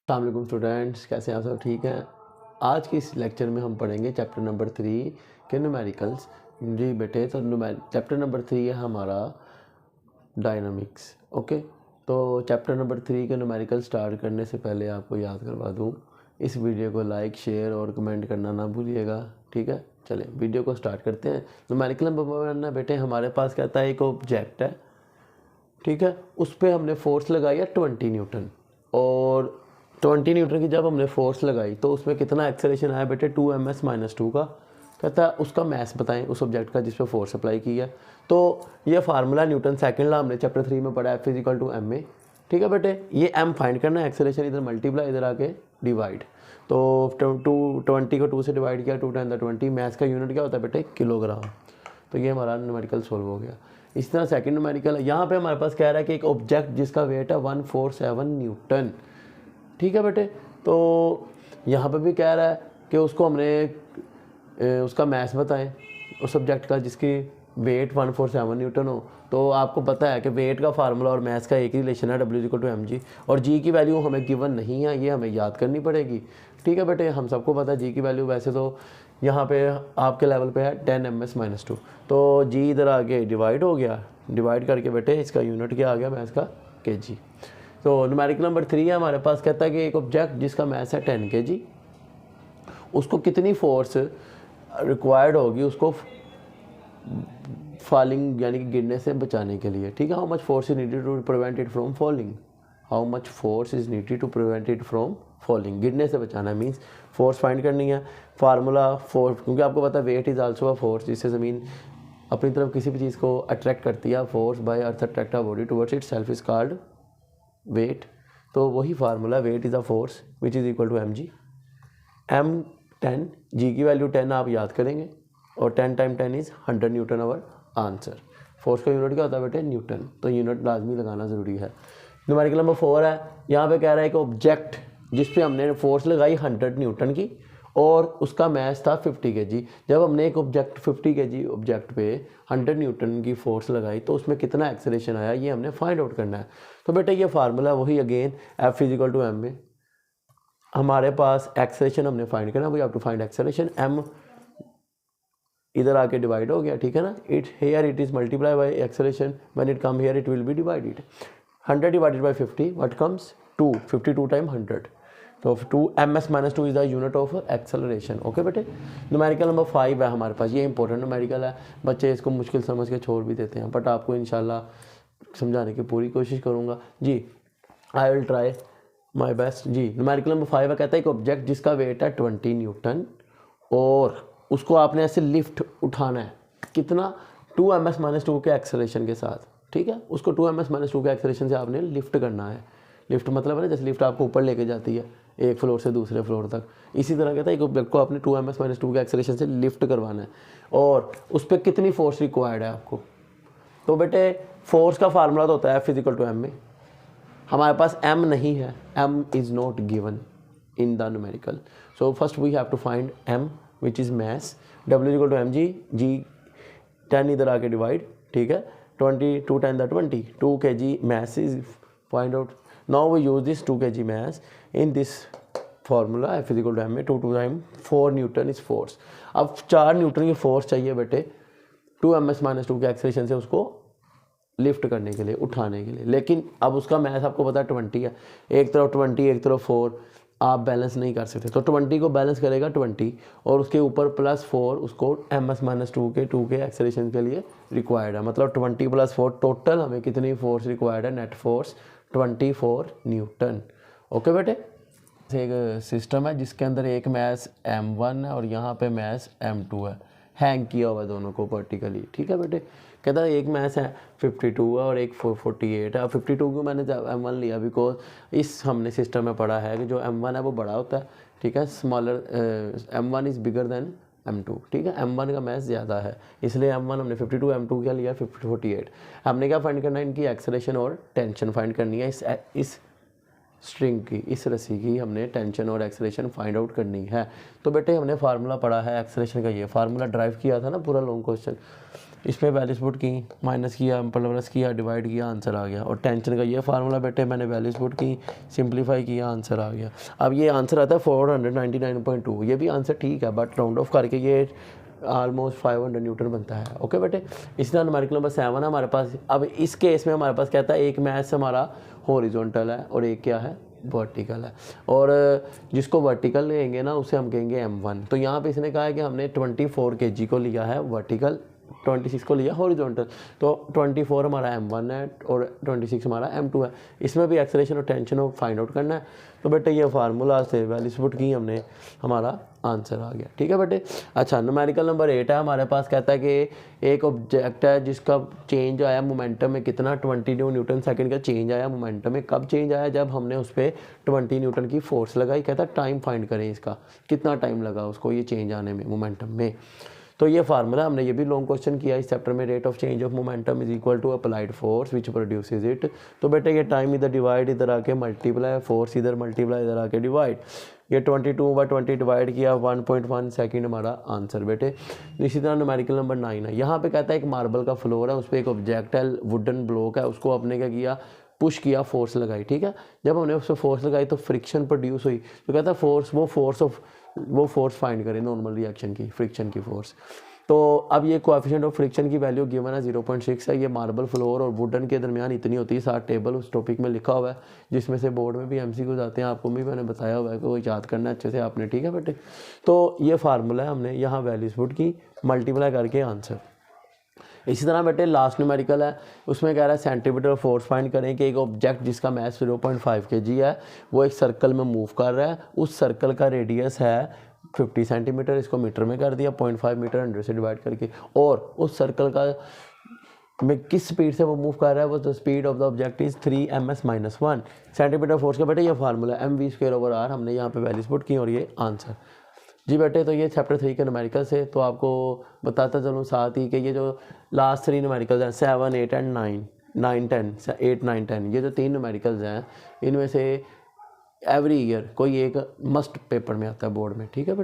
अस्सलाम वालेकुम स्टूडेंट्स, कैसे हैं आप सब? ठीक हैं। आज की इस लेक्चर में हम पढ़ेंगे चैप्टर नंबर 3 के न्यूमेरिकल्स। जी बेटे, तो चैप्टर नंबर 3 है हमारा डायनामिक्स। ओके, तो चैप्टर नंबर 3 के न्यूमेरिकल स्टार्ट करने से पहले आपको याद करवा दूँ, इस वीडियो को लाइक, शेयर और कमेंट करना ना भूलिएगा। ठीक है, चलें वीडियो को स्टार्ट करते हैं। न्यूमेरिकल बनना बेटे, हमारे पास कहता है एक ऑब्जेक्ट है, ठीक है, उस पर हमने फोर्स लगाई है 20 न्यूटन, और 20 न्यूटन की जब हमने फोर्स लगाई तो उसमें कितना एक्सेलरेशन आया बेटे? 2ms-2 का। कहता है उसका मैथ बताएं उस ऑब्जेक्ट का जिस पे फोर्स अप्लाई की है। तो ये फार्मूला न्यूटन सेकंड लॉ हमने चैप्टर 3 में पढ़ा है, F=ma। ठीक है बेटे, ये m फाइंड करना है, एक्सेलरेशन इधर मल्टीप्लाई, इधर आके डिवाइड। तो 20 को 2 से डिवाइड किया, 2×10⁻²0। मैथ्स का यूनिट क्या होता है बेटे? किलोग्राम। तो ये हमारा न्यूमेरिकल सोल्व हो गया। इस तरह सेकंड न्यूमेरिकल यहाँ पे हमारे पास कह रहा है कि एक ऑब्जेक्ट जिसका वेट है 147 न्यूटन। ठीक है बेटे, तो यहाँ पे भी कह रहा है कि उसको हमने उसका मैथ बताएं उस ऑब्जेक्ट का जिसकी वेट 147 न्यूटन हो। तो आपको पता है कि वेट का फार्मूला और मैथ्स का एक ही रिलेशन है, W=mg। और जी की वैल्यू हमें गिवन नहीं है, ये हमें याद करनी पड़ेगी। ठीक है बेटे, हम सबको पता है जी की वैल्यू वैसे तो यहाँ पे आपके लेवल पे है 10ms-2। तो जी इधर आगे डिवाइड हो गया, डिवाइड करके बेटे इसका यूनिट क्या आ गया मैथ्स का? kg। तो न्यूमेरिकल नंबर 3 है हमारे पास, कहता है कि एक ऑब्जेक्ट जिसका मैथ है 10 kg, उसको कितनी फोर्स रिक्वायर्ड होगी उसको फॉलिंग यानी कि गिरने से बचाने के लिए। ठीक है, how much force is needed to prevent it from falling. How much force is needed to prevent it from falling, गिरने से बचाना मीन्स फोर्स फाइंड करनी है। फार्मूला फोर्स, क्योंकि आपको पता है weight is also a force, जिससे ज़मीन अपनी तरफ किसी भी चीज़ को अट्रैक्ट करती है। Force by earth attract a body towards itself is called weight. तो वही formula, weight is a force which is equal to mg। m 10, g की वैल्यू 10 आप याद करेंगे, और 10 × 10 is 100 newton our answer. Force का यूनिट क्या होता है बेटे? न्यूटन। तो यूनिट लाजमी लगाना ज़रूरी है। न्यूमेरिकल नंबर 4 है, यहाँ पे कह रहा है कि ऑब्जेक्ट जिस पे हमने फोर्स लगाई 100 न्यूटन की और उसका मैथ था 50 kg। जब हमने एक ऑब्जेक्ट 50 kg ऑब्जेक्ट पे 100 न्यूटन की फोर्स लगाई तो उसमें कितना एक्सेलरेशन आया, ये हमने फाइंड आउट करना है। तो बेटे ये फार्मूला वही अगेन, F=ma। हमारे पास एक्सेलरेशन हमने फाइंड करना, we have to find acceleration. m इधर आके डिवाइड हो गया, ठीक है ना। It here it is multiply by acceleration, when it come here it will be divided. 100 divided by 50 what comes? 2। 52 time 100, तो 2ms-2 is the unit of acceleration. Okay बेटे, numerical number 5 है हमारे पास, ये इंपॉर्टेंट न्यूमेरिकल है। बच्चे इसको मुश्किल समझ के छोड़ भी देते हैं, बट आपको इंशाल्लाह समझाने की पूरी कोशिश करूँगा जी। I will try my best जी। न्यूमेरिकल नंबर 5 है, कहता है एक ऑब्जेक्ट जिसका वेट है 20 न्यूटन और उसको आपने ऐसे लिफ्ट उठाना है, कितना? 2ms-2 के एक्सेलरेशन के साथ। ठीक है, उसको 2ms-2 के एक्सेलरेशन से आपने लिफ्ट करना है। लिफ्ट मतलब है ना, जैसे लिफ्ट आपको ऊपर लेके जाती है एक फ्लोर से दूसरे फ्लोर तक, इसी तरह कहता है एक ऑब्जेक्ट को आपने 2ms-2 के एक्सेलरेशन से लिफ्ट करवाना है, और उस पर कितनी फोर्स रिक्वायर्ड है आपको। तो बेटे फोर्स का फार्मूला तो होता है F=ma। हमारे पास m नहीं है, m is not given in the numerical. So first we have to find m which is mass. W=mg, g 10 इधर आके डिवाइड, ठीक है, 20 2×10⁻²0, 2 kg mass is find out. Now we use this 2 kg mass in this formula F=ma। 2×4 Newton is force. अब 4 Newton की force चाहिए बेटे 2ms-2 के acceleration से उसको लिफ्ट करने के लिए, उठाने के लिए। लेकिन अब उसका मैथ आपको पता है 20 है, एक तरफ 20 एक तरफ 4, आप बैलेंस नहीं कर सकते। तो 20 को बैलेंस करेगा 20 और उसके ऊपर +4 उसको ms-2 के 2 के एक्सेलरेशन के लिए रिक्वायर्ड है। मतलब 20 + 4 टोटल हमें कितनी फोर्स रिक्वायर्ड है? Net force 24 Newton. ओके बेटे, एक सिस्टम है जिसके अंदर एक मैस m1 है और यहाँ पे मैस m2 है, हैंग किया हुआ दोनों को वर्टिकली। ठीक है बेटे, कहता है एक मैच है 52 है और एक 48 है। अब 52 को मैंने m1 लिया बिकॉज इस हमने सिस्टम में पढ़ा है कि जो m1 है वो बड़ा होता है, ठीक है, smaller m1 is bigger than m2। ठीक है, m1 का मैच ज़्यादा है, इसलिए m1 हमने 52, m2 क्या लिया 48। हमने क्या फाइंड करना है? इनकी एक्सेलरेशन और टेंशन फाइंड करनी है। इस स्ट्रिंग की, इस रस्सी की हमने टेंशन और एक्सेलरेशन फाइंड आउट करनी है। तो बेटे हमने फार्मूला पढ़ा है एक्सेलरेशन का, ये फार्मूला ड्राइव किया था ना पूरा लॉन्ग क्वेश्चन। इसमें वैल्यूज पुट की, माइनस किया, प्लस किया, डिवाइड किया, आंसर आ गया। और टेंशन का ये फार्मूला बेटे मैंने वैल्यूज पुट की, सिंप्लीफाई किया, आंसर आ गया। अब ये आंसर आता है 499.2। ये भी आंसर ठीक है, बट राउंड ऑफ करके ये ऑलमोस्ट 500 न्यूटन बनता है। ओके बेटे, इसी तरह न्यूमेरिकल नंबर 7 है हमारे पास। अब इस केस में हमारे पास कहता है एक मैथ हमारा हॉरिजॉन्टल है और एक क्या है, वर्टिकल है। और जिसको वर्टिकल लेंगे ना उसे हम कहेंगे m1। तो यहाँ पे इसने कहा है कि हमने 24 kg को लिया है वर्टिकल, 26 को लिया हॉरिजॉन्टल। तो 24 हमारा m1 है और 26 हमारा m2 है। इसमें भी एक्सेलरेशन और टेंशन को फाइंड आउट करना है। तो बेटे ये फार्मूला से वैल्यूज पुट की हमने, हमारा आंसर आ गया। ठीक है बेटे। अच्छा, न्यूमेरिकल नंबर 8 है हमारे पास। कहता है कि एक ऑब्जेक्ट है जिसका चेंज आया मोमेंटम में कितना, 22 न्यूटन सेकंड का चेंज आया मोमेंटम में। कब चेंज आया, जब हमने उस पर 20 न्यूटन की फोर्स लगाई। कहता है टाइम फाइंड करें इसका, कितना टाइम लगा उसको ये चेंज आने में मोमेंटम में। तो ये फार्मूला हमने ये भी लॉन्ग क्वेश्चन किया इस चैप्टर में, rate of change of momentum is equal to applied force which produces it. तो बेटे ये टाइम इधर डिवाइड, इधर आके मल्टीप्लाई, फोर्स इधर मल्टीप्लाई, इधर आके डिवाइड। ये 22/20 डिवाइड किया, 1.1 सेकंड हमारा आंसर बेटे। इसी तरह न्यूमेरिकल नंबर 9 है। यहाँ पे कहता है एक मार्बल का फ्लोर है, उस पर एक ऑब्जेक्ट है, वुडन ब्लॉक है, उसको आपने क्या किया, पुश किया, फोर्स लगाई। ठीक है, जब हमने उस पर फोर्स लगाई तो फ्रिक्शन प्रोड्यूस हुई। तो कहता है फोर्स, वो फोर्स फाइंड करें नॉर्मल रिएक्शन की, फ्रिक्शन की फोर्स। तो अब ये कोएफिशिएंट ऑफ फ्रिक्शन की वैल्यू गिवन है 0.6 है। ये मार्बल फ्लोर और वुडन के दरमियान इतनी होती है। 7 टेबल उस टॉपिक में लिखा हुआ है, जिसमें से बोर्ड में भी MCQ जाते हैं, आपको भी मैंने बताया हुआ है कि वो याद करना है अच्छे से आपने। ठीक है बेटे, तो ये फार्मूला है, हमने यहाँ वैल्यूज पुट की, मल्टीप्लाई करके आंसर। इसी तरह बेटे लास्ट न्यूमेरिकल है, उसमें कह रहा है सेंटीमीटर फोर्स फाइंड करें कि एक ऑब्जेक्ट जिसका मैस 0.5 kg है, वो एक सर्कल में मूव कर रहा है। उस सर्कल का रेडियस है 50 सेंटीमीटर, इसको मीटर में कर दिया, 0.5 मीटर 100 से डिवाइड करके। और उस सर्कल का में किस स्पीड से वो मूव कर रहा है, वो the speed of the object is 3ms-1 centimetre force का बेटे ये फार्मूला mv²/r। हमने यहाँ पे वैल्यूज पुट की और ये आंसर। जी बेटे, तो ये चैप्टर 3 के न्यूमेरिकल से। तो आपको बताता चलूँ साथ ही कि ये जो लास्ट 3 न्यूमेरिकल्स हैं 7, 8 एंड 9, 10, 8, 9, 10, ये जो 3 न्यूमेरिकल्स हैं, इनमें से एवरी ईयर कोई एक मस्ट पेपर में आता है बोर्ड में। ठीक है बेटे।